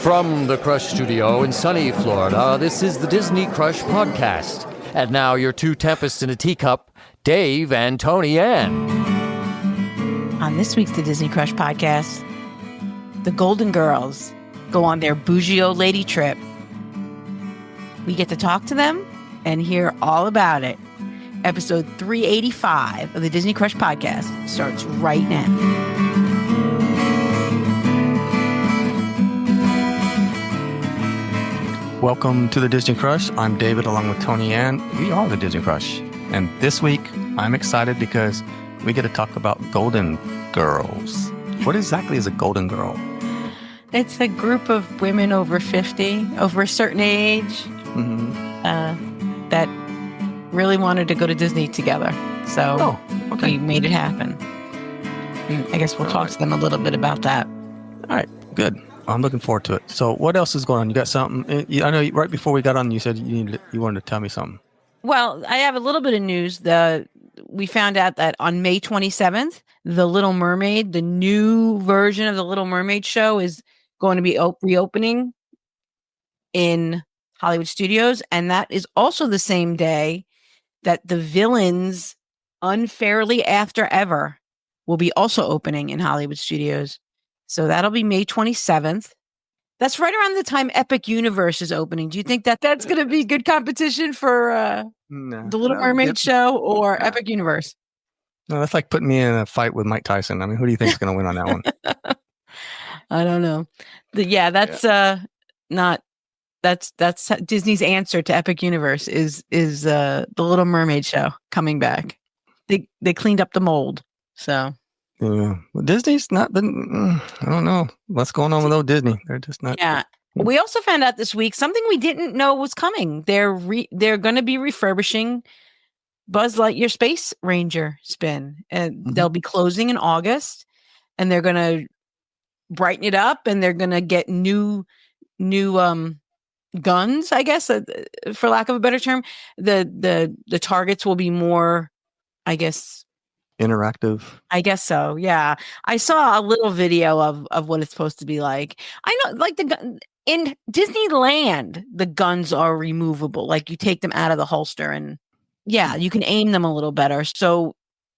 From the Crush Studio in sunny Florida, this is the Disney Crush Podcast. And now your two tempests in a teacup, Dave and Tony Ann. On this week's The Disney Crush Podcast, the Golden Girls go on their bougie old lady trip. We get to talk to them and hear all about it. Episode 385 of the Disney Crush Podcast starts right now. Welcome to the Disney Crush. I'm David along with Tony Ann. We are the Disney Crush. And this week, I'm excited because we get to talk about Golden Girls. What exactly is a Golden Girl? It's a group of women over 50, over a certain age, that really wanted to go to Disney together. So we made it happen. I guess we'll talk to them a little bit about that. All right, good. I'm looking forward to it. So what else is going on? You got something? I know right before we got on, you said you wanted to tell me something. Well, I have a little bit of news. We found out that on May 27th, The Little Mermaid, the new version of The Little Mermaid show, is going to be reopening in Hollywood Studios. And that is also the same day that The Villains Unfairly After Ever will be also opening in Hollywood Studios. So that'll be May 27th. That's right around the time Epic Universe is opening. Do you think that that's going to be good competition for The Little Mermaid show or Epic Universe? No, that's like putting me in a fight with Mike Tyson. I mean, who do you think is going to win on that one? I don't know. That's Disney's answer to Epic Universe is The Little Mermaid show coming back. They cleaned up the mold. So yeah, well, Disney's not been. I don't know what's going on with old Disney. They're just not. Yeah. We also found out this week something we didn't know was coming. They're going to be refurbishing Buzz Lightyear Space Ranger spin, and they'll be closing in August. And they're going to brighten it up, and they're going to get new guns. I guess, for lack of a better term, the targets will be more, I guess, interactive. I guess so. Yeah. I saw a little video of what it's supposed to be like. I know, like in Disneyland, the guns are removable. Like you take them out of the holster and you can aim them a little better. So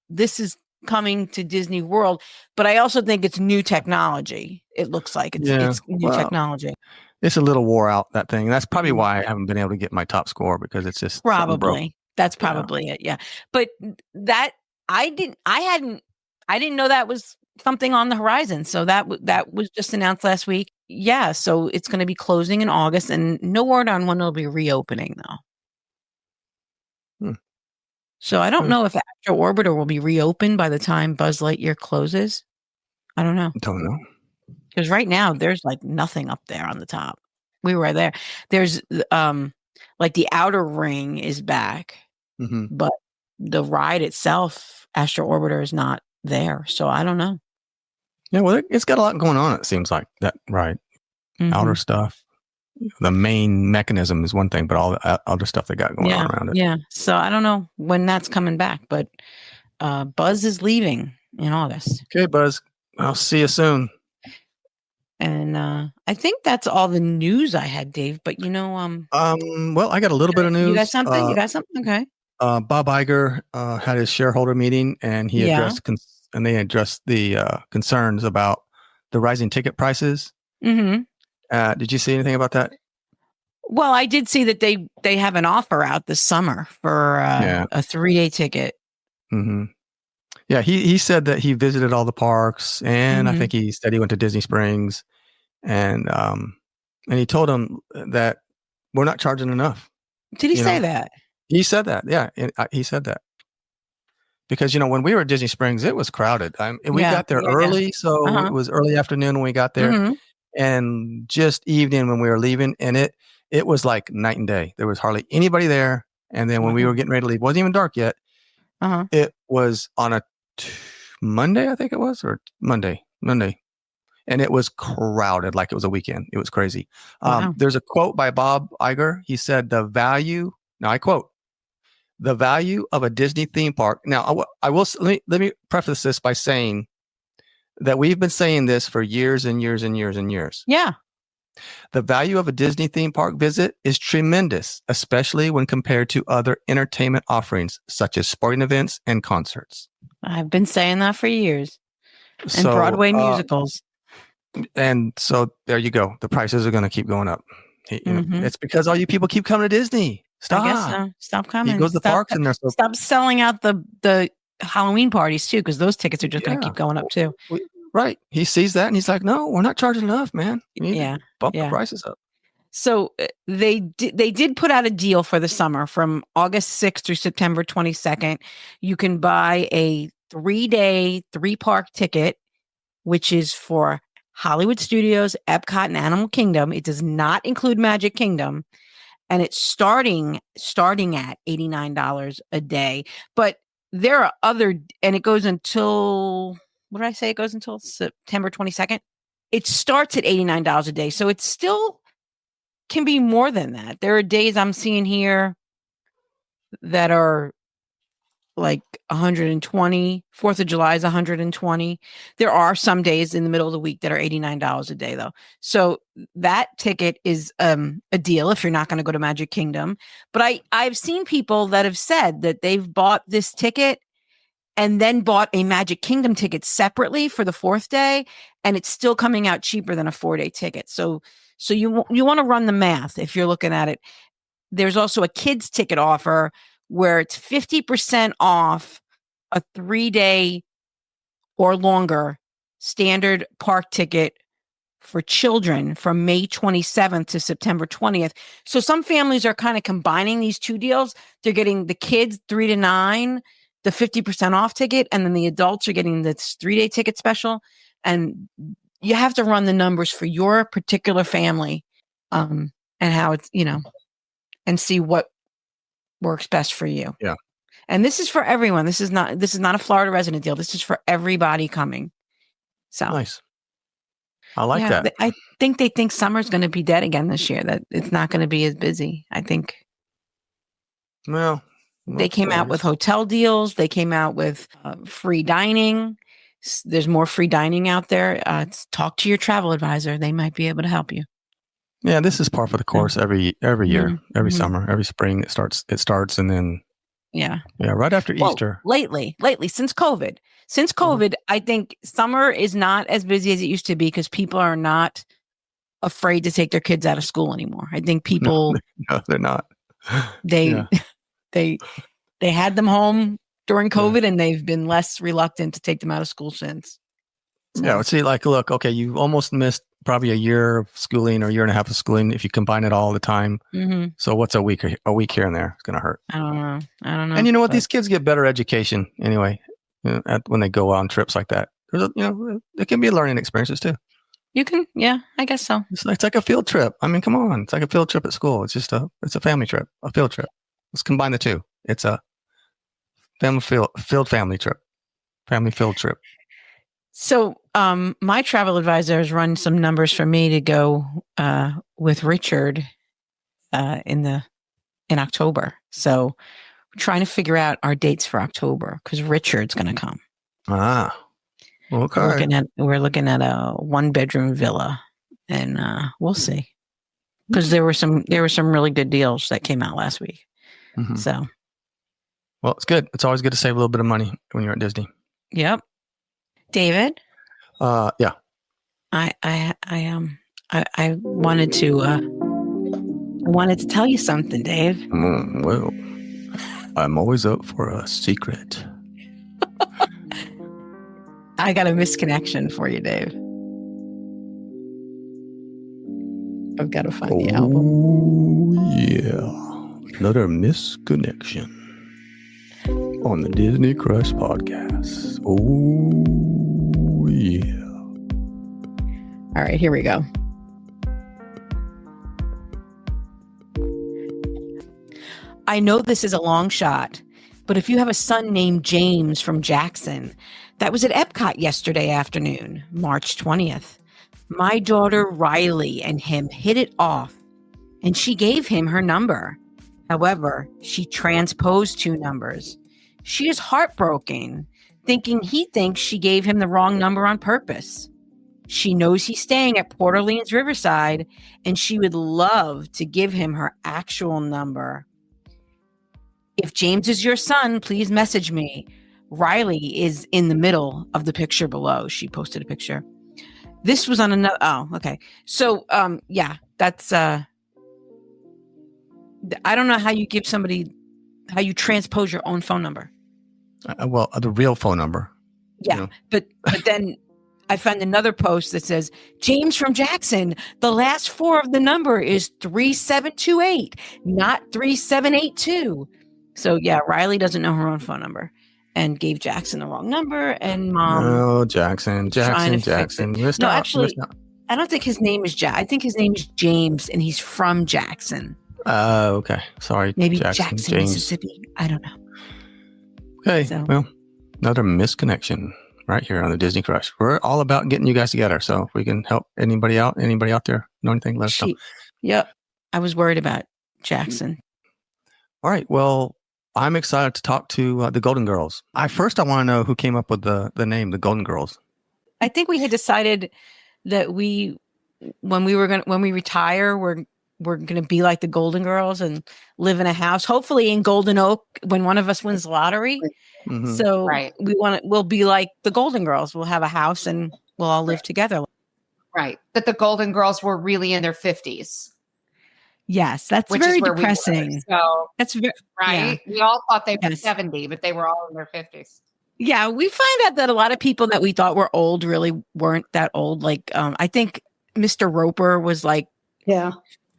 this is coming to Disney World, but I also think it's new technology. It looks like it's new technology. It's a little wore out, that thing. That's probably why I haven't been able to get my top score, because it's just probably. That's probably it. Yeah. But that I didn't know that was something on the horizon. So that was just announced last week. Yeah. So it's going to be closing in August, and no word on when it'll be reopening though. So I don't know if Astro Orbiter will be reopened by the time Buzz Lightyear closes. I don't know. Don't know. Because right now there's like nothing up there on the top. We were there. There's like the outer ring is back, but the ride itself, Astro Orbiter, is not there. So I don't know. Yeah, well, it's got a lot going on, it seems like, that ride. Outer stuff. The main mechanism is one thing, but all the other stuff they got going on around it. Yeah. So I don't know when that's coming back, but Buzz is leaving in August. Okay, Buzz. I'll see you soon. And I think that's all the news I had, Dave. But well, I got a little bit of news. You got something? Okay. Bob Iger had his shareholder meeting, and he addressed the concerns about the rising ticket prices. Did you see anything about that? Well, I did see that they have an offer out this summer for a 3-day ticket. Yeah, he said that he visited all the parks, and I think he said he went to Disney Springs, and he told them that we're not charging enough. Did he say that? He said that. Yeah, he said that. Because, when we were at Disney Springs, it was crowded. We got there early, so it was early afternoon when we got there, and just evening when we were leaving, and it was like night and day. There was hardly anybody there, and then when we were getting ready to leave, it wasn't even dark yet. It was on a Monday, I think it was, or Monday, and it was crowded like it was a weekend. It was crazy. There's a quote by Bob Iger. He said, now I quote, "The value of a Disney theme park." Now, let me preface this by saying that we've been saying this for years and years and years and years. Yeah. The value of a Disney theme park visit is tremendous, especially when compared to other entertainment offerings, such as sporting events and concerts. I've been saying that for years. And Broadway musicals. And so there you go. The prices are going to keep going up. It's because all you people keep coming to Disney. Stop. I guess so. Stop coming. He goes to the parks and they're stop selling out the Halloween parties too, because those tickets are just going to keep going up too. Right. He sees that and he's like, "No, we're not charging enough, man. We need to bump the prices up." So they did put out a deal for the summer from August 6th through September 22nd. You can buy a 3-day, 3-park ticket, which is for Hollywood Studios, Epcot, and Animal Kingdom. It does not include Magic Kingdom. And it's starting at $89 a day. But there are and it goes until, what did I say? It goes until September 22nd. It starts at $89 a day. So it still can be more than that. There are days I'm seeing here that are like 120. 4th of July is 120. There are some days in the middle of the week that are $89 a day though. So that ticket is a deal if you're not going to go to Magic Kingdom. But I've seen people that have said that they've bought this ticket and then bought a Magic Kingdom ticket separately for the 4th day, and it's still coming out cheaper than a 4-day ticket. So you want to run the math if you're looking at it. There's also a kids ticket offer where it's 50% off a 3-day or longer standard park ticket for children from May 27th to September 20th. So some families are kind of combining these two deals. They're getting the kids 3 to 9, the 50% off ticket, and then the adults are getting this 3-day ticket special. And you have to run the numbers for your particular family, and how it's, and see what works best for you. Yeah. And this is for everyone. This is not a Florida resident deal. This is for everybody coming. So nice. I like that. I think they think summer's going to be dead again this year, that it's not going to be as busy. I think. Well, they came out with hotel deals. They came out with free dining. There's more free dining out there. Talk to your travel advisor. They might be able to help you. Yeah, this is par for the course every year, every summer, every spring. It starts, and then right after Easter. Lately, since COVID, I think summer is not as busy as it used to be because people are not afraid to take their kids out of school anymore. I think people, no, they're not. They had them home during COVID, and they've been less reluctant to take them out of school since. So. Yeah, see, look, okay, you almost missed probably a year of schooling or a year and a half of schooling if you combine it all the time. Mm-hmm. So what's a week here and there? It's going to hurt. I don't know. And you know what? These kids get better education anyway when they go on trips like that. It can be learning experiences too. You can, I guess so. It's like a field trip. I mean, come on, it's like a field trip at school. It's just it's a family trip, a field trip. Let's combine the two. It's a family field trip. So, my travel advisor has run some numbers for me to go with Richard in October. So, we're trying to figure out our dates for October because Richard's going to come. Ah, okay. We're looking at a 1-bedroom villa, and we'll see because there were some really good deals that came out last week. Mm-hmm. So, well, it's good. It's always good to save a little bit of money when you're at Disney. Yep. David? Yeah. I wanted to tell you something, Dave. Well, I'm always up for a secret. I got a misconnection for you, Dave. I've got to find the album. Oh, yeah. Another misconnection on the Disney Crush podcast. Oh, yeah. All right, here we go. I know this is a long shot, but if you have a son named James from Jackson that was at Epcot yesterday afternoon, March 20th, my daughter Riley and him hit it off, and she gave him her number. However, she transposed 2 numbers. She is heartbroken, thinking he thinks she gave him the wrong number on purpose. She knows he's staying at Port Orleans Riverside, and she would love to give him her actual number. If James is your son, please message me. Riley is in the middle of the picture below. She posted a picture. This was on another. Oh, okay. So, yeah, that's. I don't know how you give somebody, how you transpose your own phone number. Well, the real phone number. Yeah, you know. but then I found another post that says James from Jackson. The last four of the number is 3728, not 3782. So yeah, Riley doesn't know her own phone number and gave Jackson the wrong number. And Mom. Oh, Jackson. No, actually, I don't think his name is Jack. I think his name is James, and he's from Jackson. Okay. Sorry. Maybe Jackson, James. Mississippi. I don't know. Okay. So. Well, another misconnection right here on the Disney Crush. We're all about getting you guys together. So if we can help anybody out there know anything, let us know. Yep. I was worried about Jackson. All right. Well, I'm excited to talk to the Golden Girls. I want to know who came up with the name, the Golden Girls. I think we had decided that when we retire, we're going to be like the Golden Girls and live in a house, hopefully in Golden Oak when one of us wins the lottery. Mm-hmm. So we'll be like the Golden Girls. We'll have a house and we'll all live together. Right. But the Golden Girls were really in their 50s. Yes, that's very depressing. So that's very right. Yeah. We all thought they were 70, but they were all in their 50s. Yeah, we find out that a lot of people that we thought were old really weren't that old. Like, I think Mr. Roper was like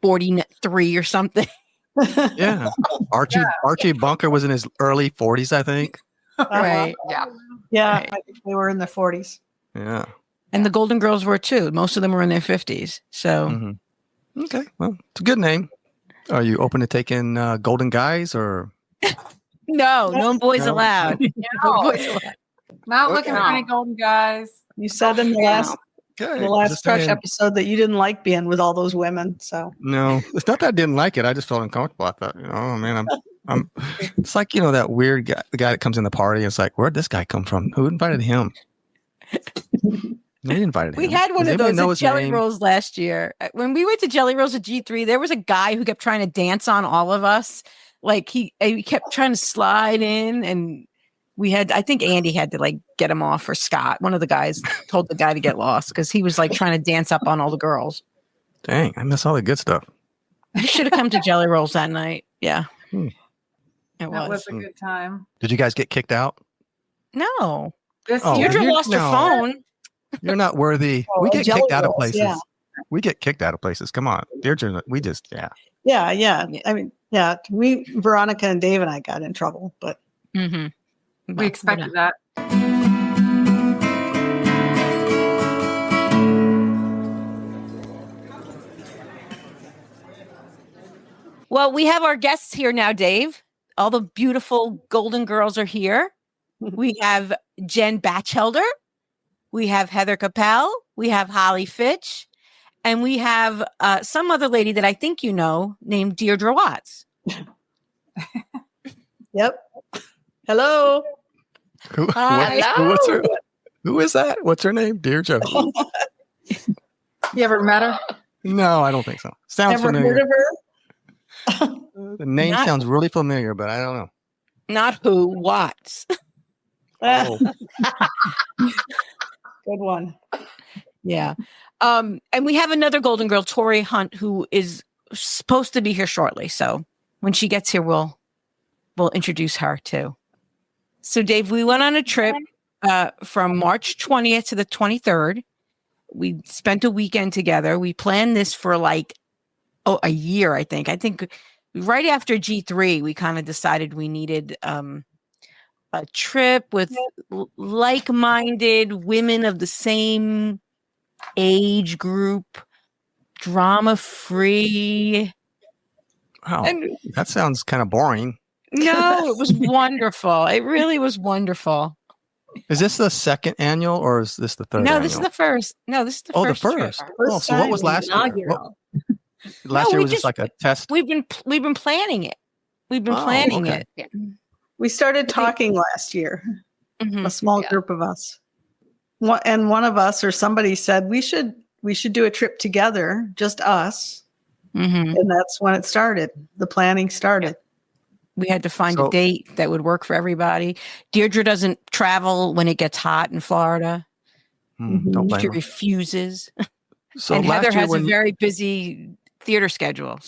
43 or something. Yeah, Archie Bunker was in his early 40s, I think. Right. Yeah, right. I think they were in their 40s. Yeah, and the Golden Girls were too. Most of them were in their 50s. So. Mm-hmm. Okay, well, it's a good name. Are you open to taking golden guys or? No boys allowed. No boys allowed. Not looking for any golden guys. You said in the last Crush episode that you didn't like being with all those women. So no, it's not that I didn't like it. I just felt uncomfortable. I thought, oh man, I'm. It's like that weird guy, the guy that comes in the party. It's like, where'd this guy come from? Who invited him? They invited him. We had one of those at Jelly Rolls last year. When we went to Jelly Rolls at G3, there was a guy who kept trying to dance on all of us. Like he kept trying to slide in, and I think Andy had to get him off, or Scott. One of the guys told the guy to get lost because he was trying to dance up on all the girls. Dang, I miss all the good stuff. I should have come to Jelly Rolls that night. Yeah. That was a good time. Did you guys get kicked out? No. Deirdre lost her phone. You're not worthy. We get kicked out of places. Yeah. We get kicked out of places. Come on. Deirdre, we just, Yeah. I mean, Veronica and Dave and I got in trouble, but. Mm-hmm. We expected that. Well, we have our guests here now, Dave. All the beautiful Golden Girls are here. We have Jen Batchelder. We have Heather Capel. We have Holly Fitch. And we have some other lady that I think you know named Deirdre Watts. Yep. Hello. Who is that? What's her name? Deirdre. You ever met her? No, I don't think so. Sounds familiar. Heard of her? The name sounds really familiar, but I don't know. Not who, Watts. Oh. Good one. Yeah. And we have another Golden Girl, Tori Hunt, who is supposed to be here shortly. So when she gets here, we'll introduce her too. So Dave, we went on a trip from March 20th to the 23rd. We spent a weekend together. We planned this for a year, I think. I think right after G3, we kind of decided we needed a trip with like-minded women of the same age group, drama-free. Wow, that sounds kind of boring. No, it was wonderful. It really was wonderful. Is this the second annual or is this the third annual? This is the first. No, this is the first. Oh, the first. Trip. Oh, so what was last year? Last year was just like a test. We've been planning it. We've been planning it. Yeah. We started talking last year. Mm-hmm. A small group of us. one of us or somebody said we should do a trip together, just us. Mm-hmm. And that's when it started. The planning started. We had to find a date that would work for everybody. Deirdre doesn't travel when it gets hot in Florida. Don't blame She her. refuses. So and Heather has a when very busy theater schedule.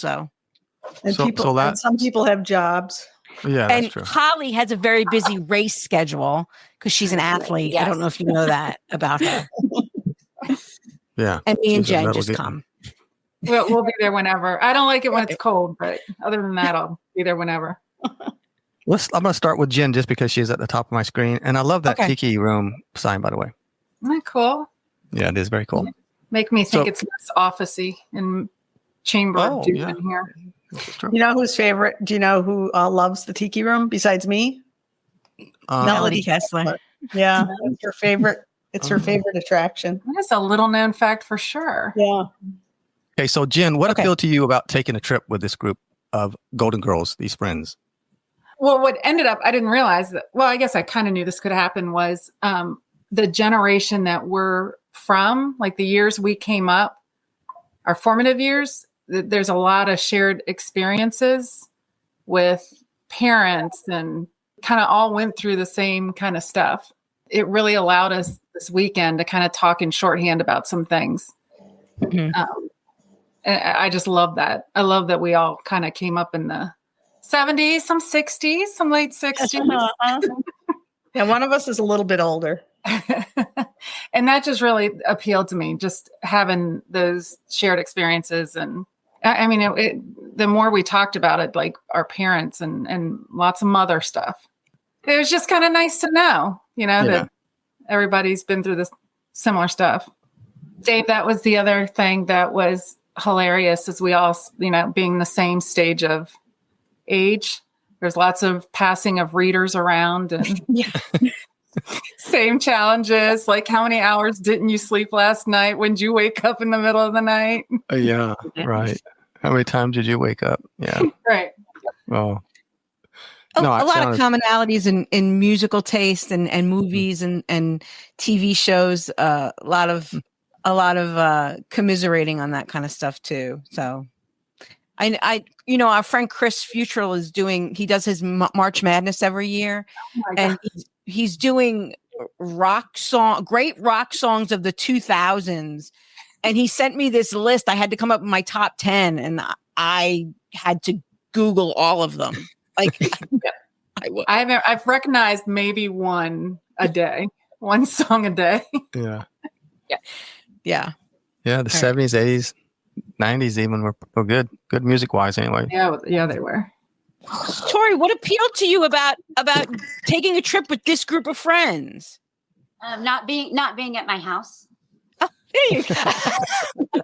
And some people have jobs. Yeah, that's true. Holly has a very busy race schedule because she's an athlete. Yes. I don't know if you know that about her. Yeah. And me and She's a Jen metal just geek. come. We'll be there whenever. I don't like it when it's cold, but other than that, I'll be there whenever. I'm going to start with Jen just because she's at the top of my screen. And I love that Tiki Room sign, by the way. Isn't that cool? Yeah, it is very cool. Make me think it's less office-y and chamber dude in here. You know who's favorite? Do you know who loves the Tiki Room besides me? Melody Kessler. Yeah, it's her favorite. It's her favorite attraction. That's a little known fact for sure. Yeah. Okay, so Jen, what appealed to you about taking a trip with this group of Golden Girls, these friends? Well, what ended up, I didn't realize that, well, I guess I kind of knew this could happen, was the generation that we're from, like the years we came up, our formative years, there's a lot of shared experiences with parents and kind of all went through the same kind of stuff. It really allowed us this weekend to kind of talk in shorthand about some things. Mm-hmm. And I just love that. I love that we all kind of came up in the 70s, some 60s, some late 60s. Yeah, one of us is a little bit older. And that just really appealed to me, just having those shared experiences. And I mean, the more we talked about it, like our parents and lots of mother stuff, it was just kind of nice to know, that everybody's been through this similar stuff. Dave, that was the other thing that was hilarious, is we all, being the same stage of age. There's lots of passing of readers around and same challenges. Like, how many hours didn't you sleep last night? When did you wake up in the middle of the night? Yeah, right. How many times did you wake up? Yeah. Right. Well, a lot of commonalities in musical taste and movies and TV shows. A lot of commiserating on that kind of stuff too. So our friend Chris Futrell he does his March Madness every year, and he's doing great rock songs of the 2000s. And he sent me this list. I had to come up with my top 10, and I had to Google all of them. Like, I've recognized maybe one song a day. Yeah. Yeah. Yeah. The 70s, 80s, 90s even were good music wise anyway. Yeah, they were. Tori, what appealed to you about taking a trip with this group of friends? Not being at my house. Oh, there you go.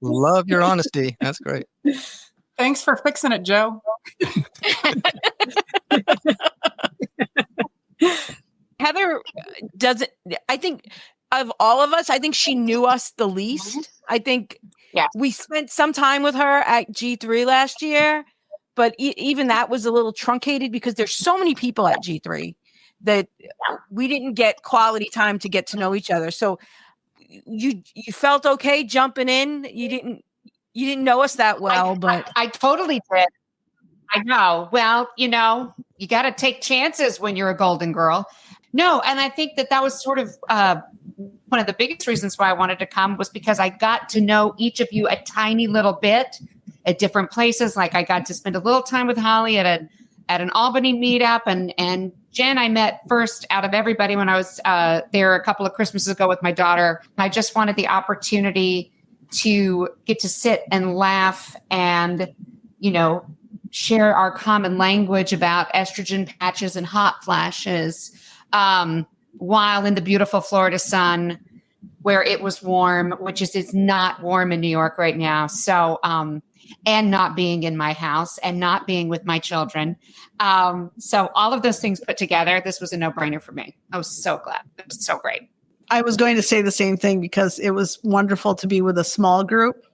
Love your honesty. That's great. Thanks for fixing it, Joe. Heather doesn't. I think of all of us, I think she knew us the least. I think we spent some time with her at G3 last year, but even that was a little truncated because there's so many people at G3 that we didn't get quality time to get to know each other. So you felt okay jumping in. You didn't know us that well, but I totally did. I know. Well, you got to take chances when you're a Golden Girl. No, and I think that was sort of one of the biggest reasons why I wanted to come was because I got to know each of you a tiny little bit at different places. Like, I got to spend a little time with Holly at an Albany meetup, and Jen I met first out of everybody when I was there a couple of Christmases ago with my daughter. I just wanted the opportunity to get to sit and laugh and, share our common language about estrogen patches and hot flashes while in the beautiful Florida sun where it was warm, which is it's not warm in New York right now. So, and not being in my house and not being with my children. So all of those things put together, this was a no-brainer for me. I was so glad. It was so great. I was going to say the same thing because it was wonderful to be with a small group,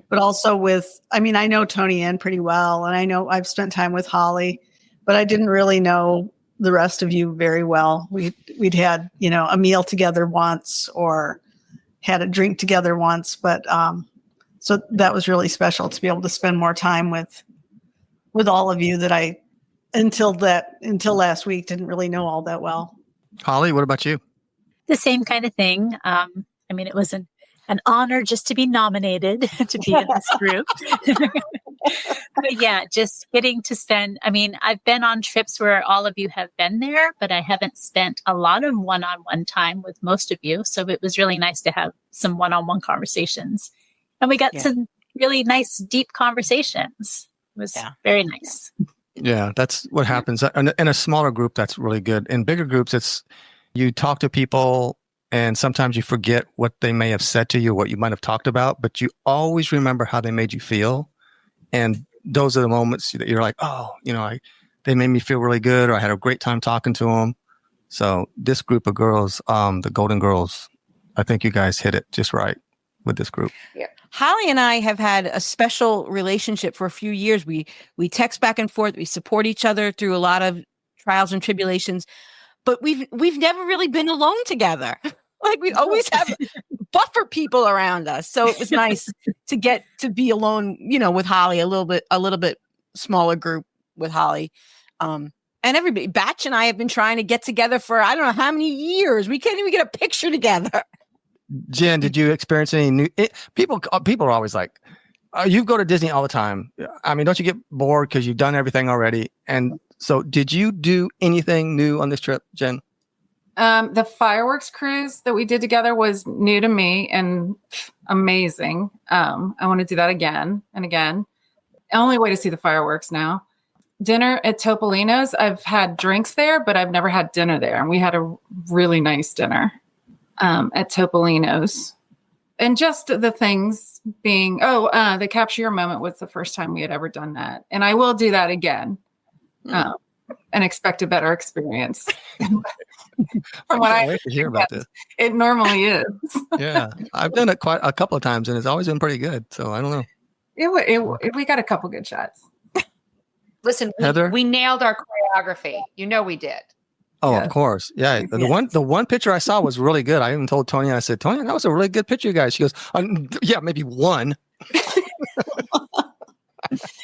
but also I know Tony Ann pretty well, and I know I've spent time with Holly, but I didn't really know the rest of you very well. We'd had, a meal together once or had a drink together once, but so that was really special to be able to spend more time with all of you that I until last week didn't really know all that well. Holly, what about you? The same kind of thing. It was an honor just to be nominated to be in this group. But yeah, just getting to spend, I've been on trips where all of you have been there, but I haven't spent a lot of one-on-one time with most of you. So it was really nice to have some one-on-one conversations. And we got some really nice, deep conversations. It was very nice. Yeah, that's what happens. In a smaller group, that's really good. In bigger groups, it's you talk to people and sometimes you forget what they may have said to you, what you might have talked about, but you always remember how they made you feel. And those are the moments that you're like, oh, they made me feel really good, or I had a great time talking to them. So this group of girls, the Golden Girls, I think you guys hit it just right with this group. Yeah. Holly and I have had a special relationship for a few years. We text back and forth. We support each other through a lot of trials and tribulations, but we've never really been alone together. Like we always have buffer people around us. So it was nice to get to be alone, with Holly, a little bit smaller group with Holly. And everybody, Batch and I have been trying to get together for I don't know how many years. We can't even get a picture together. Jen, did you experience any new people are always like, you go to Disney all the time. Don't you get bored because you've done everything already? And so did you do anything new on this trip, Jen? The fireworks cruise that we did together was new to me and amazing. I want to do that again and again. Only way to see the fireworks now. Dinner at Topolino's. I've had drinks there, but I've never had dinner there. And we had a really nice dinner at Topolino's. And just the things being, the Capture Your Moment was the first time we had ever done that. And I will do that again and expect a better experience. From what I wait to hear about this. It normally is. Yeah, I've done it quite a couple of times, and it's always been pretty good. So I don't know. We got a couple good shots. Listen, Heather? we nailed our choreography. We did. Oh, yes. Of course. Yeah. The one picture I saw was really good. I even told Tony, I said, Tony, that was a really good picture, you guys. She goes, yeah, maybe one.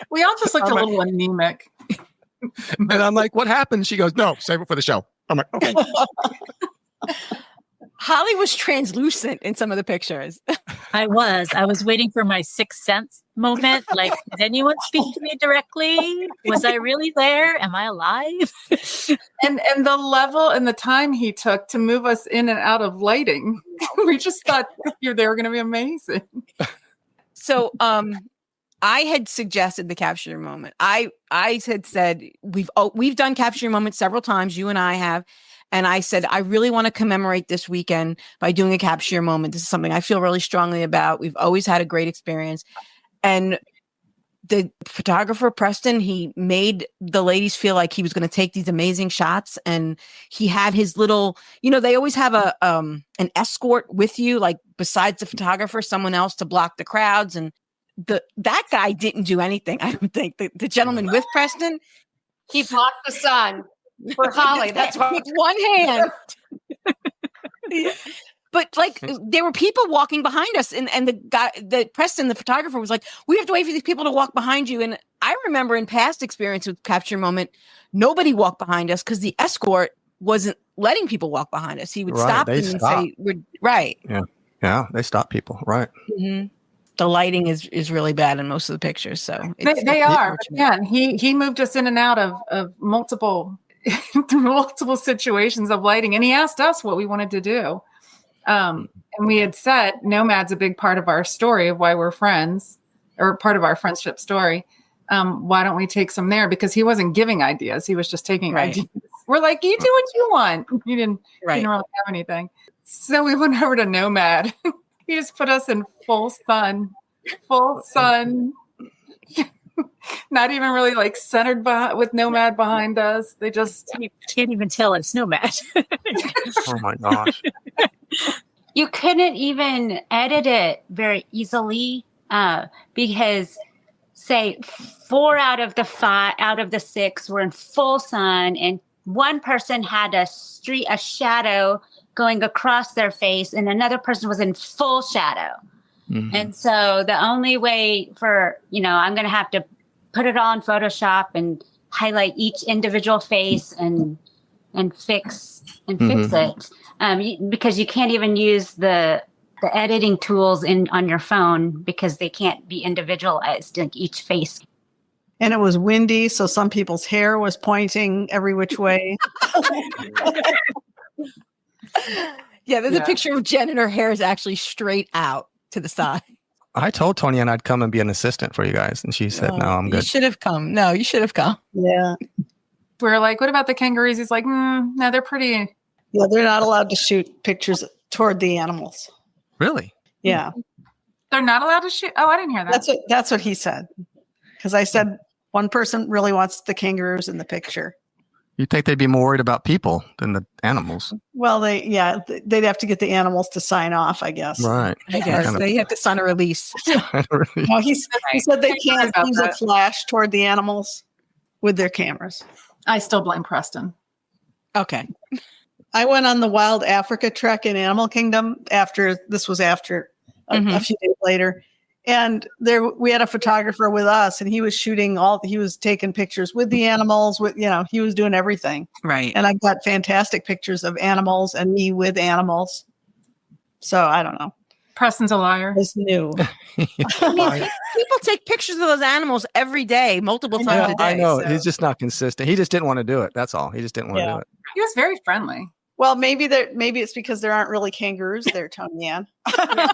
We all just looked a little anemic. And I'm like, what happened? She goes, no, save it for the show. I'm like, okay. Holly was translucent in some of the pictures. I was waiting for my sixth sense moment. Like, did anyone speak to me directly? Was I really there? Am I alive? And the level and the time he took to move us in and out of lighting. We just thought they were going to be amazing. So, I had suggested the Capture Your Moment. I had said we've done Capture Your Moment several times. You and I have. And I said, I really want to commemorate this weekend by doing a Capture Your Moment. This is something I feel really strongly about. We've always had a great experience. And the photographer, Preston, he made the ladies feel like he was going to take these amazing shots. And he had his little, they always have an escort with you, like besides the photographer, someone else to block the crowds. And that guy didn't do anything. I don't think the gentleman with Preston, he blocked the sun. For Holly, that's why. With one hand. But there were people walking behind us, and the Preston, the photographer, was like, we have to wait for these people to walk behind you. And I remember in past experience with Capture Your Moment, nobody walked behind us because the escort wasn't letting people walk behind us. He would stop them and say, "We're right." Yeah, they stop people, right? Mm-hmm. The lighting is really bad in most of the pictures, so they are. Yeah, he moved us in and out of multiple situations of lighting, and he asked us what we wanted to do. And we had said Nomad's a big part of our story of why we're friends, or part of our friendship story. Why don't we take some there? Because he wasn't giving ideas; he was just taking ideas. We're like, you do what you want. You didn't really have anything, so we went over to Nomad. He just put us in full sun. Not even really centered with Nomad behind us. They just can't even tell it's Nomad. Oh my gosh. You couldn't even edit it very easily because say 4 out of the 6 were in full sun and one person had a shadow going across their face, and another person was in full shadow. Mm-hmm. And so the only way for, I'm going to have to put it all in Photoshop and highlight each individual face and fix it. Because you can't even use the editing tools on your phone because they can't be individualized, like each face. And it was windy, so some people's hair was pointing every which way. Yeah, there's a picture of Jen and her hair is actually straight out to the side. I told Tony and I'd come and be an assistant for you guys. And she said, no, I'm good. You should have come. No, you should have come. Yeah. We're like, what about the kangaroos? He's like, no, they're pretty. Yeah, they're not allowed to shoot pictures toward the animals. Really? Yeah. They're not allowed to shoot? Oh, I didn't hear that. That's what he said. Because I said one person really wants the kangaroos in the picture. You'd think they'd be more worried about people than the animals. Well, they'd have to get the animals to sign off, I guess. Right. I guess they have to sign a release. No, he said they can't use a flash toward the animals with their cameras. I still blame Preston. Okay. I went on the Wild Africa trek in Animal Kingdom after a few days later. And we had a photographer with us, and he was he was taking pictures with the animals, he was doing everything. Right. And I got fantastic pictures of animals and me with animals. So I don't know. Preston's a liar. It's new. People take pictures of those animals every day, multiple times a day. I know. So. He's just not consistent. He just didn't want to do it. That's all. He just didn't want to do it. He was very friendly. Well, maybe it's because there aren't really kangaroos there, Tony Ann.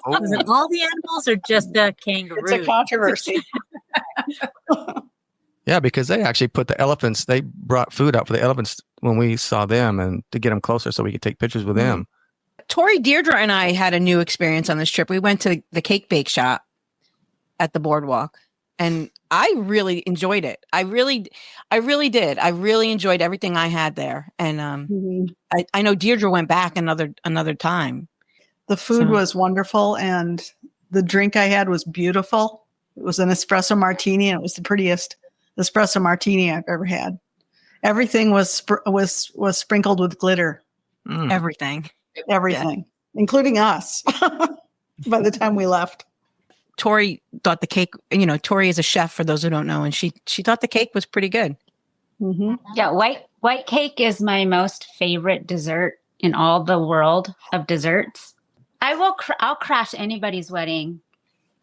Was it all the animals or just the kangaroos? It's a controversy. Yeah, because they actually put the elephants, they brought food out for the elephants when we saw them and to get them closer so we could take pictures with them. Tori, Deirdre, and I had a new experience on this trip. We went to the cake bake shop at the boardwalk, and I really enjoyed it. I really did. I really enjoyed everything I had there. And I know Deirdre went back another time. The food was wonderful, and the drink I had was beautiful. It was an espresso martini, and it was the prettiest espresso martini I've ever had. Everything was sprinkled with glitter. Everything, including us. By the time we left. Tori thought the cake, Tori is a chef for those who don't know, and she thought the cake was pretty good. Mm-hmm. Yeah, white cake is my most favorite dessert in all the world of desserts. I'll crash anybody's wedding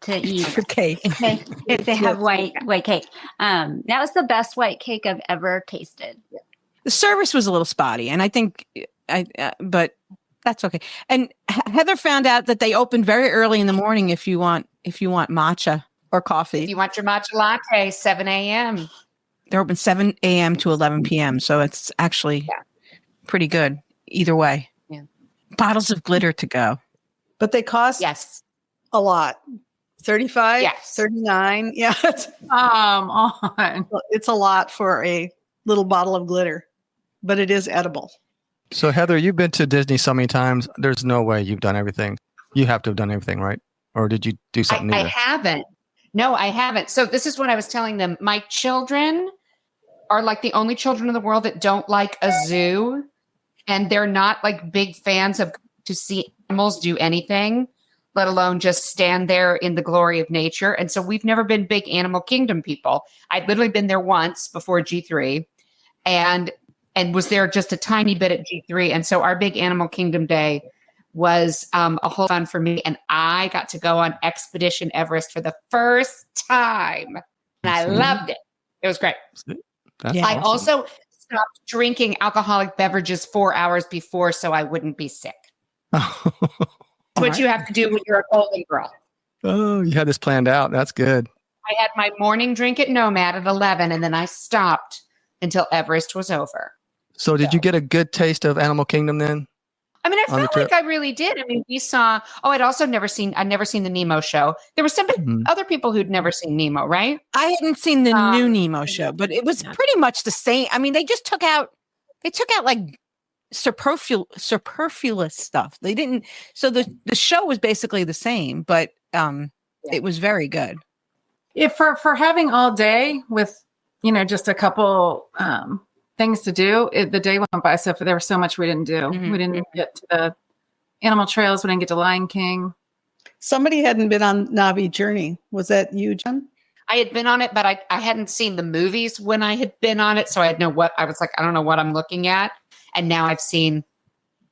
to eat for cake if they have white cake. That was the best white cake I've ever tasted. The service was a little spotty, and I think but that's okay. And Heather found out that they open very early in the morning if you want matcha or coffee. If you want your matcha latte, 7 a.m. They're open 7 a.m. to 11 p.m. So it's actually pretty good either way. Yeah. Bottles of glitter to go. But they cost a lot. 35, 39. Yeah. Come on. It's a lot for a little bottle of glitter, but it is edible. So Heather, you've been to Disney so many times. There's no way you've done everything. You have to have done everything, right? Or did you do something new? I haven't. No, I haven't. So this is what I was telling them. My children are like the only children in the world that don't like a zoo. And they're not like big fans of to see animals do anything, let alone just stand there in the glory of nature. And so we've never been big Animal Kingdom people. I'd literally been there once before G3 and was there just a tiny bit at G3. And so our big Animal Kingdom day was a whole fun for me. And I got to go on Expedition Everest for the first time. And I loved it. It was great. I also stopped drinking alcoholic beverages 4 hours before so I wouldn't be sick. What you have to do when you're a golden girl. Oh, you had this planned out. That's good. I had my morning drink at Nomad at 11, and then I stopped until Everest was over. So did you get a good taste of Animal Kingdom then? I mean, I felt like I really did. I mean, we saw, I'd never seen the Nemo show. There were other people who'd never seen Nemo, right? I hadn't seen the new Nemo show, but it was pretty much the same. I mean, they took out like superfluous stuff. They didn't, so the show was basically the same, but it was very good. If for having all day with, just a couple things to do. The day went by, so there was so much we didn't do. Mm-hmm. We didn't get to the animal trails. We didn't get to Lion King. Somebody hadn't been on Navi Journey. Was that you, Jen? I had been on it, but I hadn't seen the movies when I had been on it. So I was like, I don't know what I'm looking at. And now I've seen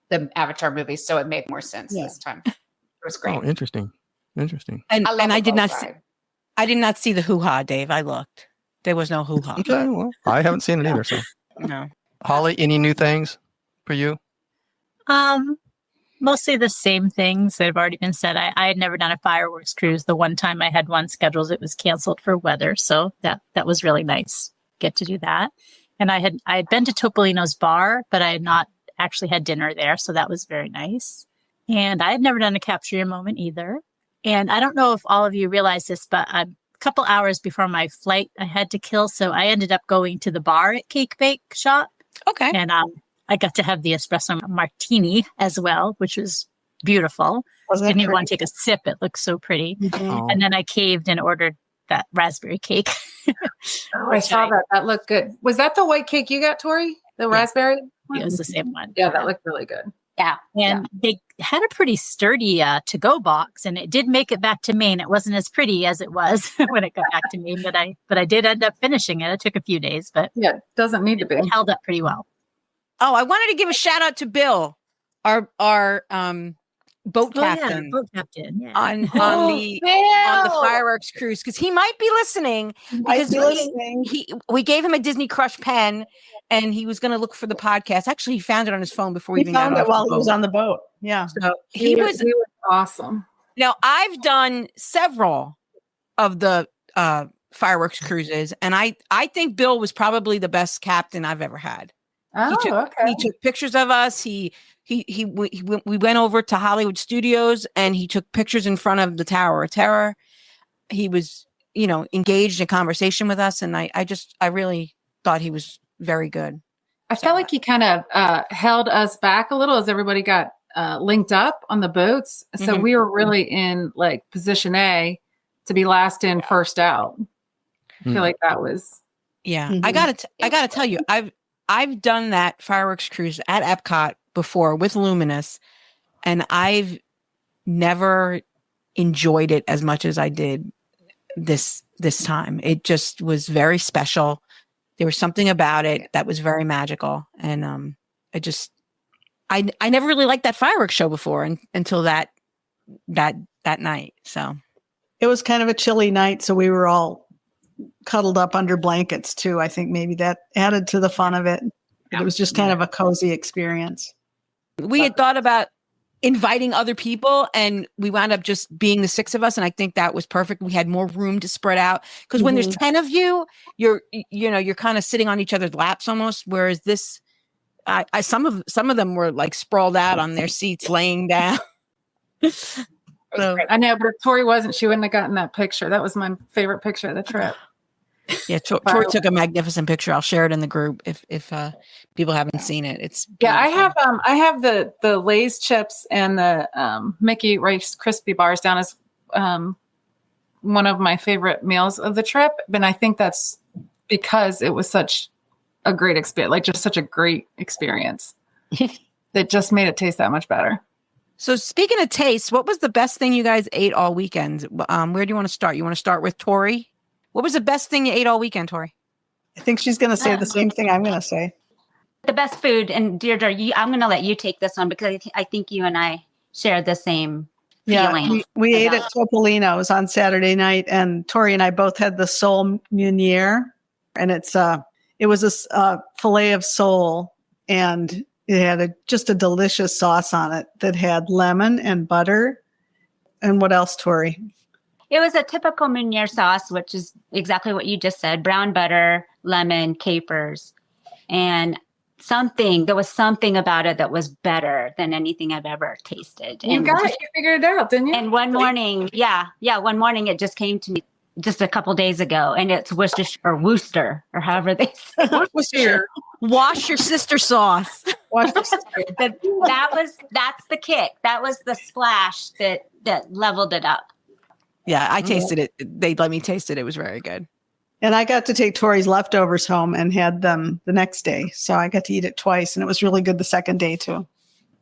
the Avatar movies. So it made more sense this time. It was great. Oh, interesting. And I did not see. I did not see the hoo-ha, Dave. I looked. There was no hoo-ha. Okay, well, I haven't seen it either. So, No. Holly, any new things for you? Mostly the same things that have already been said. I had never done a fireworks cruise. The one time I had one scheduled, it was canceled for weather. So that was really nice. Get to do that. And I had been to Topolino's bar, but I had not actually had dinner there. So that was very nice. And I had never done a capture your moment either. And I don't know if all of you realize this, but a couple hours before my flight, I had to kill. So I ended up going to the bar at Cake Bake Shop. Okay. And I got to have the espresso martini as well, which was beautiful. Didn't even want to take a sip. It looked so pretty. Mm-hmm. Oh. And then I caved and ordered that raspberry cake. I saw that. That looked good. Was that the white cake you got, Tori? The raspberry one? It was the same one. Yeah, that looked really good. Yeah. And they had a pretty sturdy to-go box, and it did make it back to Maine. It wasn't as pretty as it was when it got back to Maine, but I did end up finishing it. It took a few days, but Yeah, it doesn't need to be. it held up pretty well. Oh, I wanted to give a shout out to Bill, our boat captain. Boat captain. Yeah. on the fireworks cruise, because he might be listening, because we gave him a Disney Crush pen and he was going to look for the podcast. Actually, he found it on his phone before He even got found off it while the he was boat. on the boat. Yeah. So he was awesome. Now, I've done several of the fireworks cruises, and I think Bill was probably the best captain I've ever had. Oh, He took pictures of us. We went over to Hollywood Studios, and he took pictures in front of the Tower of Terror. He was, engaged in conversation with us, and I really thought he was very good. I felt like he kind of held us back a little as everybody got linked up on the boats. So we were really in like position A to be last in, first out. I feel like that was. Yeah. Mhm. I gotta tell you, I've done that fireworks cruise at Epcot before with Luminous, and I've never enjoyed it as much as I did this time. It just was very special. There was something about it that was very magical, and I never really liked that fireworks show before until that night. So It was kind of a chilly night, so we were all cuddled up under blankets too. I think maybe that added to the fun of it. But it was just kind of a cozy experience. we had thought about inviting other people, and we wound up just being the 6 of us, and I think that was perfect. We had more room to spread out, because when there's 10 of you, you're kind of sitting on each other's laps almost, whereas this some of them were like sprawled out on their seats laying down. So, I know, but if Tori wasn't, she wouldn't have gotten that picture. That was my favorite picture of the trip. yeah, Tori took a magnificent picture. I'll share it in the group if people haven't seen it. It's beautiful. I have the Lay's chips and the Mickey Rice Krispie bars down as one of my favorite meals of the trip, and I think that's because it was such a great experience, like just such a great experience that just made it taste that much better. So speaking of taste, what was the best thing you guys ate all weekend? Where do you want to start? You want to start with Tori? What was the best thing you ate all weekend, Tori? I think she's going to say the same thing I'm going to say. The best food, and Deirdre, I'm going to let you take this one because I think you and I share the same feeling. We ate at Topolino's on Saturday night, and Tori and I both had the sole meuniere, and it was a fillet of sole, and it had just a delicious sauce on it that had lemon and butter. And what else, Tori? It was a typical Meunier sauce, which is exactly what you just said: brown butter, lemon, capers, and there was something about it that was better than anything I've ever tasted. You got it. You figured it out, didn't you? And one morning, one morning it just came to me just a couple days ago, and it's Worcester, or however they say. Worcester. Wash your sister sauce. That's the kick. That was the splash that leveled it up. Yeah, I tasted it. They let me taste it. It was very good. And I got to take Tori's leftovers home and had them the next day. So I got to eat it twice, and it was really good the second day too.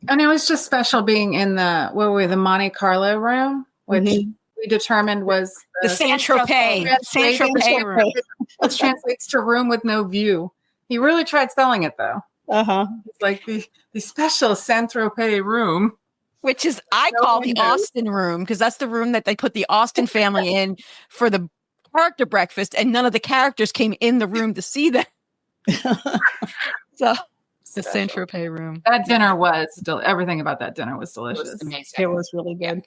And it was just special being in the Monte Carlo room, which we determined was the Saint-Tropez room. Which translates to room with no view. He really tried spelling it though. It's like the special Saint-Tropez room. Which is, I call the Austin room, because that's the room that they put the Austin family in for the character breakfast, and none of the characters came in the room to see them. So the Saint-Tropez room. That dinner was everything about that dinner was delicious. It was really good.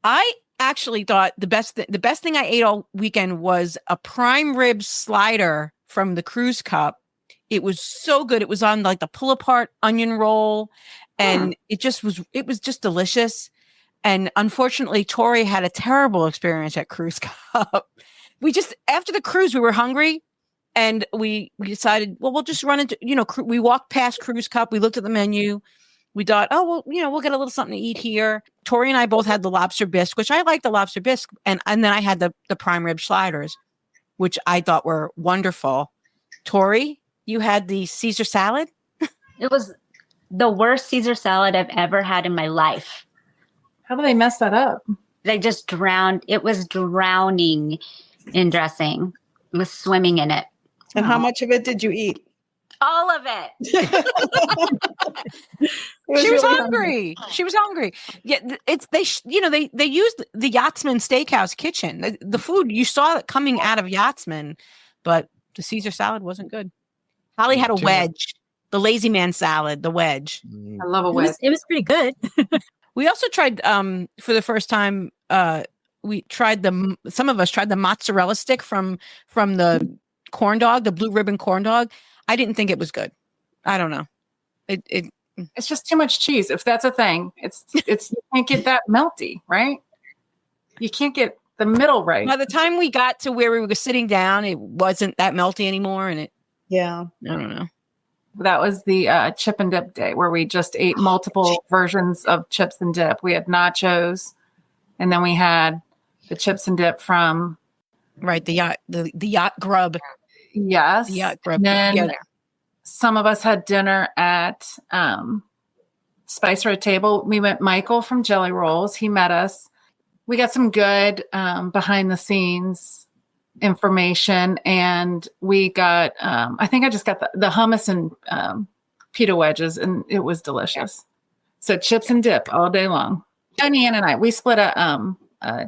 I actually thought the best thing I ate all weekend was a prime rib slider from the Cruise Cup. It was so good. It was on like the pull apart onion roll, and it was just delicious. And unfortunately, Tori had a terrible experience at Cruise Cup. After the cruise, we were hungry, and we decided, well, we'll just run into, we walked past Cruise Cup. We looked at the menu. We thought, oh, well, we'll get a little something to eat here. Tori and I both had the lobster bisque, which I like the lobster bisque. And then I had the prime rib sliders, which I thought were wonderful. Tori, you had the Caesar salad? It was the worst Caesar salad I've ever had in my life. How do they mess that up? They just drowned. It was drowning in dressing. It was swimming in it. And how much of it did you eat? All of it. She was hungry. She was hungry. Yeah, they used the Yachtsman Steakhouse kitchen. The food, you saw it coming out of Yachtsman, but the Caesar salad wasn't good. Holly had a wedge, the Lazy Man salad, the wedge. I love a wedge. It was pretty good. We also tried for the first time. Some of us tried the mozzarella stick from the corn dog, the blue ribbon corn dog. I didn't think it was good. I don't know. It's just too much cheese. If that's a thing, it's you can't get that melty, right? You can't get the middle right. By the time we got to where we were sitting down, it wasn't that melty anymore, and I don't know. That was the chip and dip day where we just ate multiple versions of chips and dip. We had nachos, and then we had the chips and dip from the yacht grub. Yes. The yacht grub. Then some of us had dinner at Spice Road Table. We met Michael from Jelly Rolls. He met us. We got some good behind the scenes information, and we got I think I just got the hummus and pita wedges, and it was delicious. So chips and dip all day long. Jenny Ann and I, we split a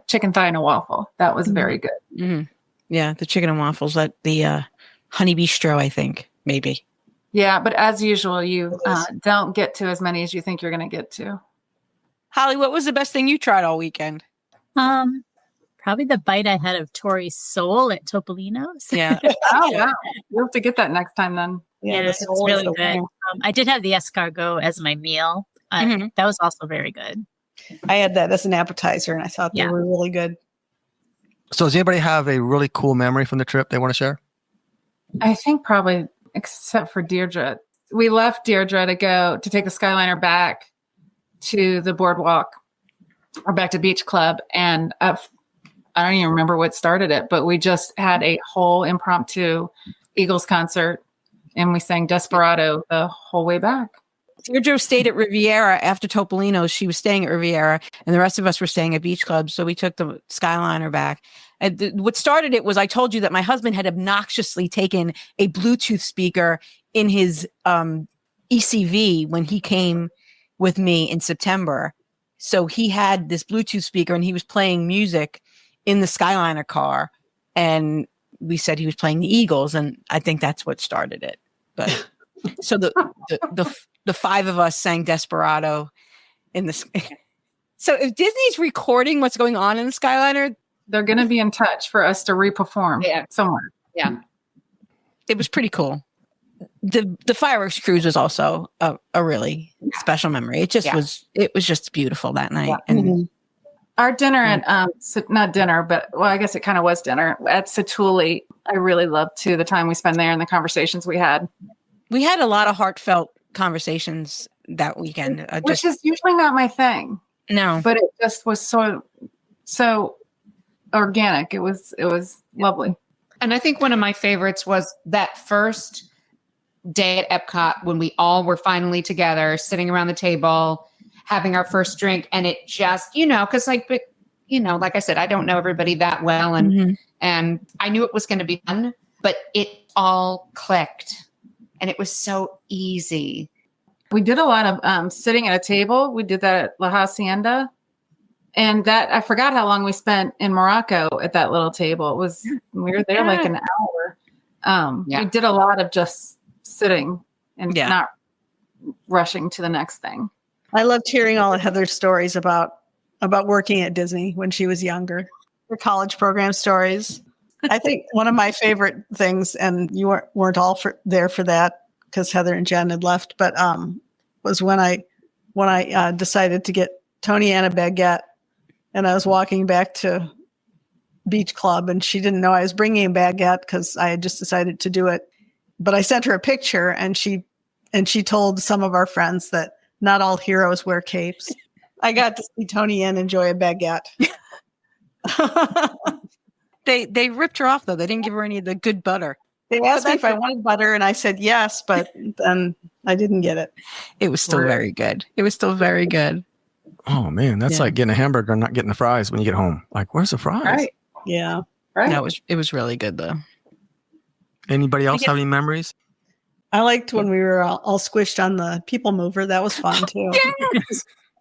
chicken thigh and a waffle. That was very good. Mm-hmm. Yeah, the chicken and waffles at the Honey Bistro, I think, maybe. Yeah, but as usual, you don't get to as many as you think you're going to get to. Holly, what was the best thing you tried all weekend? Probably the bite I had of Tori's soul at Topolino's. Yeah. Oh, wow. You'll have to get that next time then. Yeah, it was really good. I did have the escargot as my meal. That was also very good. I had that as an appetizer, and I thought they were really good. So does anybody have a really cool memory from the trip they want to share? I think probably, except for Deirdre. We left Deirdre to take the Skyliner back to the boardwalk or back to Beach Club. And I don't even remember what started it, but we just had a whole impromptu Eagles concert, and we sang Desperado the whole way back. Deirdre stayed at Riviera after Topolino's. She was staying at Riviera, and the rest of us were staying at Beach Club. So we took the Skyliner back. And what started it was I told you that my husband had obnoxiously taken a Bluetooth speaker in his ECV when he came with me in September. So he had this Bluetooth speaker, and he was playing music in the Skyliner car. And we said he was playing the Eagles, and I think that's what started it. But so the five of us sang Desperado in the. So if Disney's recording what's going on in the Skyliner, they're going to be in touch for us to reperform somewhere. Yeah, it was pretty cool. The fireworks cruise was also a really special memory. It just was. It was just beautiful that night. Yeah. And our dinner at not dinner, but I guess it kind of was dinner at Satuli. I really loved too the time we spent there and the conversations we had. We had a lot of heartfelt conversations that weekend, which is usually not my thing. No, but it just was so organic. It was lovely. And I think one of my favorites was that first day at Epcot when we all were finally together, sitting around the table, having our first drink. And it just, because like I said, I don't know everybody that well. And I knew it was going to be fun, but it all clicked and it was so easy. We did a lot of sitting at a table. We did that at La Hacienda. And that, I forgot how long we spent in Morocco at that little table. We were there like an hour. We did a lot of just sitting and not rushing to the next thing. I loved hearing all of Heather's stories about working at Disney when she was younger. Her college program stories. I think one of my favorite things, and you weren't all there for that because Heather and Jen had left, but was when I decided to get Tony Ann a baguette, and I was walking back to Beach Club, and she didn't know I was bringing a baguette because I had just decided to do it. But I sent her a picture, and she told some of our friends that not all heroes wear capes. I got to see Tony Ann enjoy a baguette. They ripped her off though. They didn't give her any of the good butter. They asked me if I wanted butter, and I said yes, but then I didn't get it. It was still very good. It was still very good. Oh man, that's like getting a hamburger and not getting the fries when you get home. Like, where's the fries? Right. Yeah. Right. No, it was really good though. Anybody else have any memories? I liked when we were all squished on the people mover. That was fun too.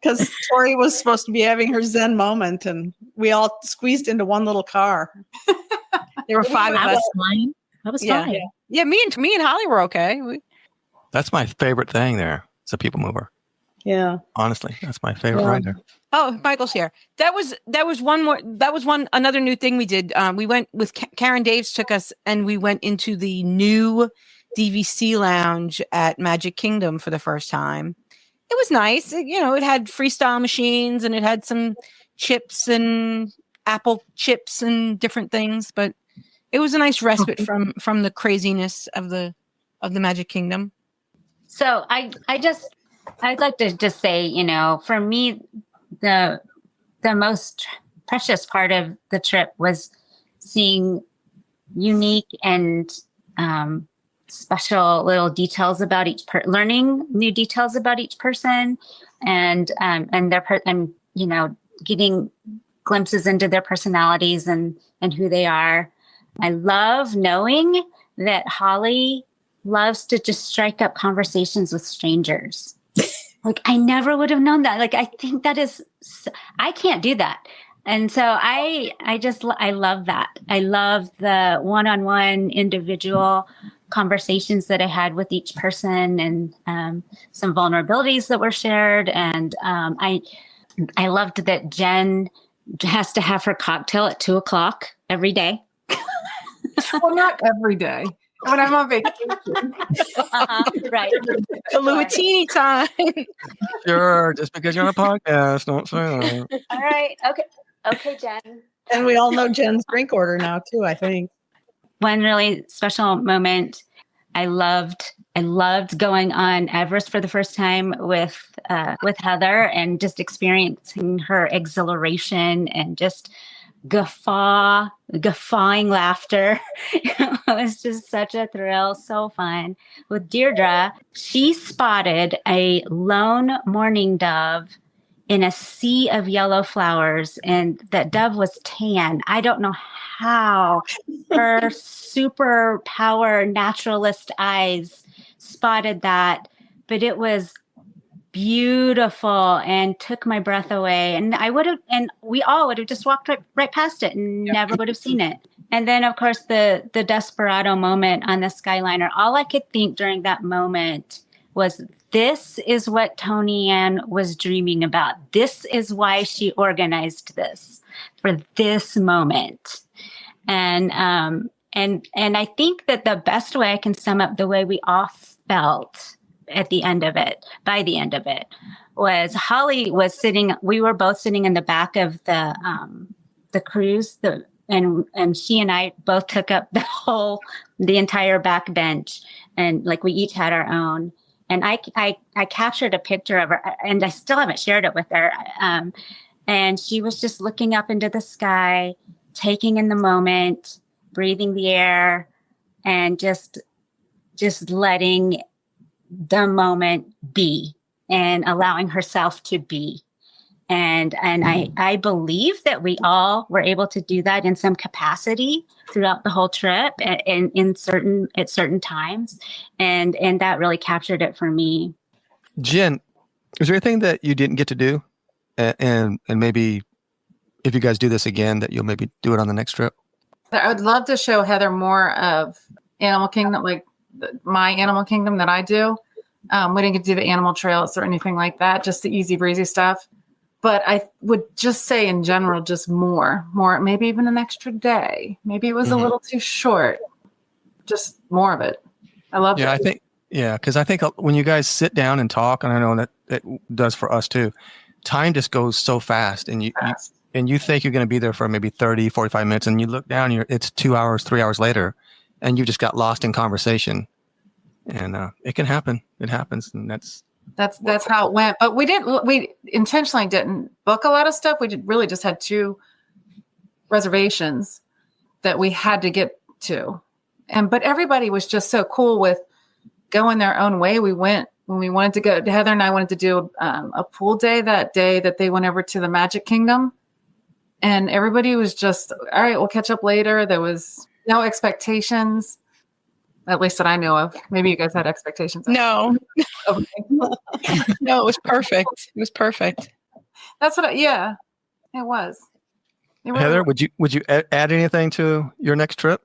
Because Tori was supposed to be having her Zen moment, and we all squeezed into one little car. There were 5 of us. That was fine. Yeah, me and Holly were okay. That's my favorite thing there. It's a people mover. Yeah. Honestly, that's my favorite right there. Oh, Michael's here. That was another new thing we did. We went with Karen Daves took us, and we went into the new DVC lounge at Magic Kingdom for the first time. It was nice. It had freestyle machines, and it had some chips and apple chips and different things, but it was a nice respite from the craziness of the Magic Kingdom. So I'd like to just say, for me, the most precious part of the trip was seeing unique and special little details about learning new details about each person, and getting glimpses into their personalities and who they are. I love knowing that Holly loves to just strike up conversations with strangers. Like, I never would have known that. Like, I think that is, I can't do that. And so I love that. I love the one-on-one individual conversations that I had with each person, and some vulnerabilities that were shared. And I loved that Jen has to have her cocktail at 2:00 every day. Well, not every day. When I'm on vacation. Right. The Luitini time. Sure, just because you're on a podcast, don't say that. All right. Okay, Jen. And we all know Jen's drink order now too, I think. One really special moment, I loved going on Everest for the first time with Heather, and just experiencing her exhilaration and just guffawing laughter. It was just such a thrill, so fun. With Deirdre, she spotted a lone mourning dove in a sea of yellow flowers, and that dove was tan. I don't know how her superpower naturalist eyes spotted that, but it was beautiful and took my breath away. And we all would have just walked right past it and never would have seen it. And then, of course, the Desperado moment on the Skyliner. All I could think during that moment was, this is what Tony Ann was dreaming about. This is why she organized this, for this moment. And I think that the best way I can sum up the way we all felt by the end of it, was Holly was sitting, we were both sitting in the back of the cruise, and she and I both took up the entire back bench, and like we each had our own. And I captured a picture of her, and I still haven't shared it with her. And she was just looking up into the sky, taking in the moment. breathing the air and just letting the moment be and allowing herself to be. And I believe that we all were able to do that in some capacity throughout the whole trip and at certain times. And that really captured it for me. Jen, is there anything that you didn't get to do? And maybe if you guys do this again, that you'll maybe do it on the next trip? I would love to show Heather more of Animal Kingdom, like my Animal Kingdom that I do. We didn't get to do the animal trails or anything like that, just the easy breezy stuff. But I would just say in general, just more, maybe even an extra day. Maybe it was a little too short. Just more of it. I love it. Because I think when you guys sit down and talk, and I know that it does for us too, time just goes so fast, and you think you're going to be there for maybe 30, 45 minutes, and you look down, it's 2 hours, 3 hours later, and you just got lost in conversation. And it can happen. It happens, and that's how it went. But we intentionally didn't book a lot of stuff. We really just had 2 reservations that we had to get to. But everybody was just so cool with going their own way. We went when we wanted to go. Heather and I wanted to do a pool day that day that they went over to the Magic Kingdom. And everybody was just, all right, we'll catch up later. There was no expectations. At least that I know of. Maybe you guys had expectations. No. Okay. No, it was perfect. It was perfect. That's what it was. Heather, would you add anything to your next trip?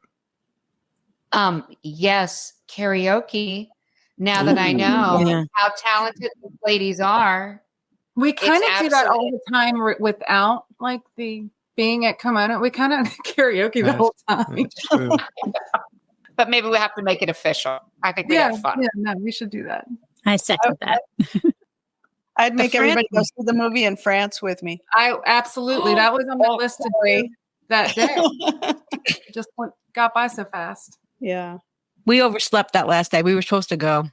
Yes, karaoke. Now that I know how talented the ladies are. We kind of do that all the time without like the being at Kimono. We kind of karaoke the whole time. That's true. But maybe we have to make it official. I think we have fun. Yeah, no, we should do that. I second that. I'd make everybody go see the movie in France with me. Absolutely. That was on my list to do that day. Just got by so fast. Yeah. We overslept that last day. We were supposed to go.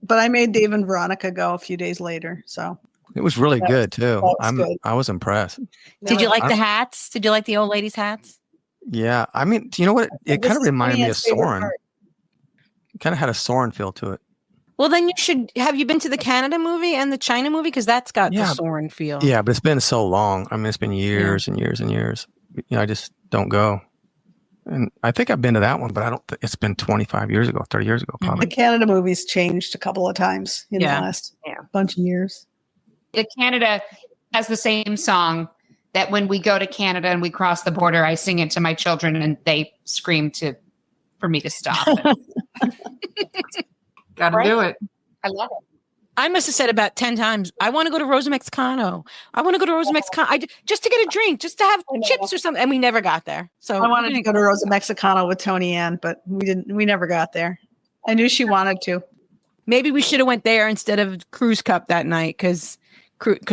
But I made Dave and Veronica go a few days later. So it was really good too. I was impressed. Did you like the hats? Did you like the old ladies' hats? Yeah, I mean, you know what? It kind of reminded me of Soarin'. It kind of had a Soarin' feel to it. Well, then you should. Have you been to the Canada movie and the China movie? Because that's got the Soarin' feel. Yeah, but it's been so long. I mean, it's been years and years and years. I just don't go. And I think I've been to that one, but I don't. It's been 25 years ago, 30 years ago, probably. The Canada movie's changed a couple of times in the last bunch of years. The Canada has the same song that when we go to Canada and we cross the border, I sing it to my children and they scream for me to stop. Gotta do it. I love it. I must have said about 10 times, I want to go to Rosa Mexicano. I want to go to Rosa Mexicano. Just to get a drink, just to have chips or something. And we never got there. So I wanted to go to Rosa Mexicano with Tony Ann, but we never got there. I knew she wanted to. Maybe we should have went there instead of Cruise Cup that night because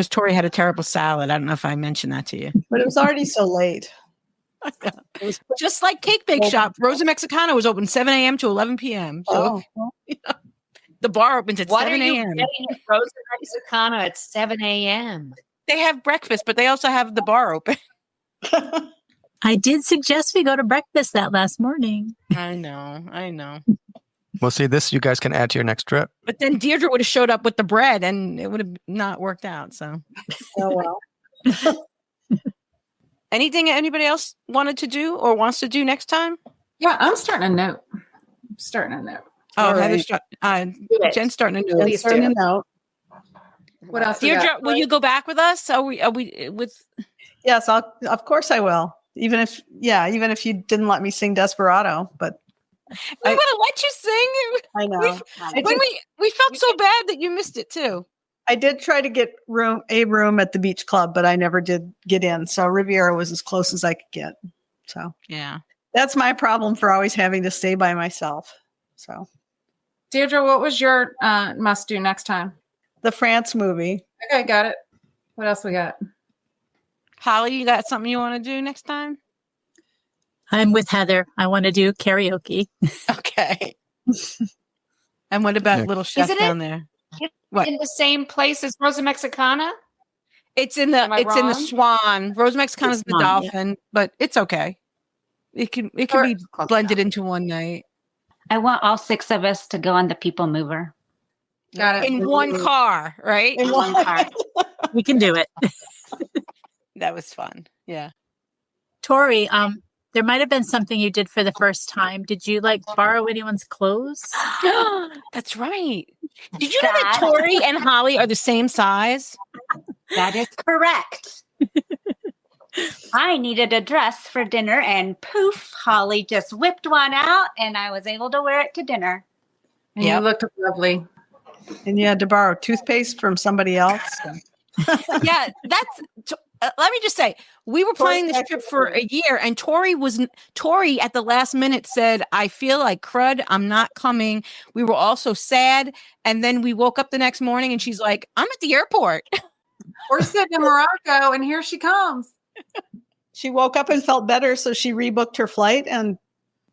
Tori had a terrible salad. I don't know if I mentioned that to you. But it was already so late. It was just like Cake Bake Shop. Rosa Mexicano was open 7 a.m. to 11 p.m. So the bar opens at 7 a.m. What are you getting at Rosa Mexicano at 7 a.m.? They have breakfast, but they also have the bar open. I did suggest we go to breakfast that last morning. I know. Well, see, this you guys can add to your next trip. But then Deirdre would have showed up with the bread and it would have not worked out. So, oh well. Anything anybody else wanted to do or wants to do next time? Yeah, I'm starting a note. Oh, right. Jen's starting a note. What else? Deirdre, will you go back with us? Are we with? Yes, of course I will. Even if you didn't let me sing Desperado, but we would have let you sing. I know. We felt so bad that you missed it too. I did try to get a room at the beach club, but I never did get in. So Riviera was as close as I could get. So yeah, that's my problem for always having to stay by myself. So Deirdre, what was your must do next time? The France movie. Okay, got it. What else we got? Holly, you got something you want to do next time? I'm with Heather. I want to do karaoke. Okay. And what about Little Chef down there? What? In the same place as Rosa Mexicana? It's in the Swan. Rosa Mexicana is the Dolphin, but it's okay. It can be blended into one night. I want all 6 of us to go on the People Mover. Got it. In one car, right? In one car. We can do it. That was fun. Yeah. Tori, there might have been something you did for the first time. Did you borrow anyone's clothes? That's right. Did you know that Tori and Holly are the same size? That is correct. I needed a dress for dinner, and poof, Holly just whipped one out, and I was able to wear it to dinner. And you looked lovely. And you had to borrow toothpaste from somebody else. Yeah, let me just say, we were planning this trip for a year, and Tori at the last minute said, I feel like crud, I'm not coming. We were all so sad. And then we woke up the next morning and she's like, I'm at the airport. We're sitting in Morocco and here she comes. She woke up and felt better, so she rebooked her flight and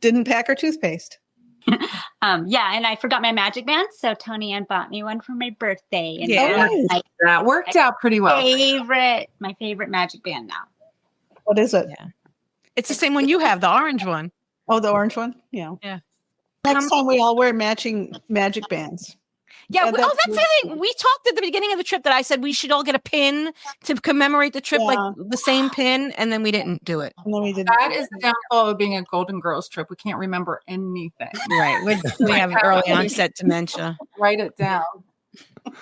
didn't pack her toothpaste. Yeah, and I forgot my magic band, so Tony Ann bought me one for my birthday. And that worked out pretty well. My favorite magic band now. What is it? Yeah. It's the same one you have, the orange one. Oh, the orange one? Yeah. Yeah. Next time we all wear matching magic bands. Yeah, that's the thing. We talked at the beginning of the trip that I said we should all get a pin to commemorate the trip, like the same pin, and then we didn't do it. And then we didn't. That is the downfall of being a Golden Girls trip. We can't remember anything. Right. We have early onset dementia. Write it down.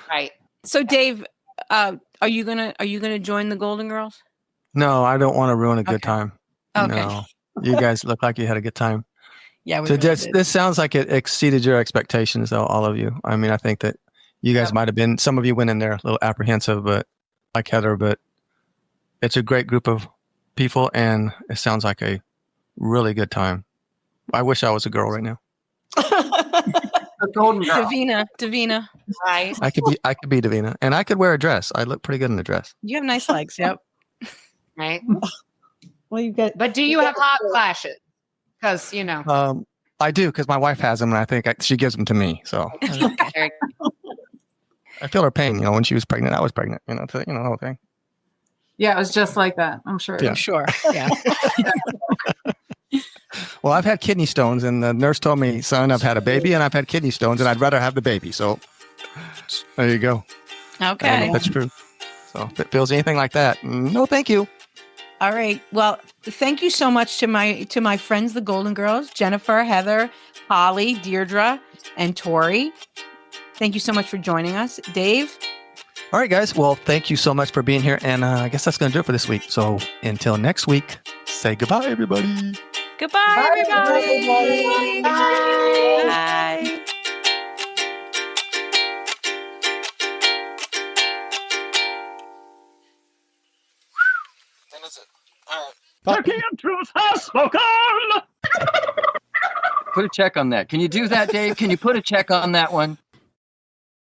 Right. So, Dave, are you gonna join the Golden Girls? No, I don't want to ruin a good time. Okay. No. You guys look like you had a good time. Yeah. This sounds like it exceeded your expectations, though, all of you. I mean, I think that you guys might have been, some of you went in there a little apprehensive, but like Heather, but it's a great group of people and it sounds like a really good time. I wish I was a girl right now. A golden girl. Davina. Right. I could be Davina, and I could wear a dress. I look pretty good in a dress. You have nice legs. Yep. Right. Well, you get. But do you have hot flashes? Because I do, because my wife has them, and I think she gives them to me. So I feel her pain. When she was pregnant, I was pregnant. The whole thing. Yeah, it was just like that. I'm sure. Yeah. I'm sure. Yeah. Well, I've had kidney stones, and the nurse told me, son, I've had a baby, and I've had kidney stones, and I'd rather have the baby. So there you go. Okay. That's true. So if it feels anything like that, no, thank you. All right. Well, thank you so much to my friends, the Golden Girls, Jennifer, Heather, Holly, Deirdre, and Tori. Thank you so much for joining us. Dave? All right, guys. Well, thank you so much for being here. And I guess that's going to do it for this week. So until next week, say goodbye, everybody. Goodbye, everybody. Bye. Bye. Turkey and truth has spoken. Put a check on that. Can you do that, Dave? Can you put a check on that one?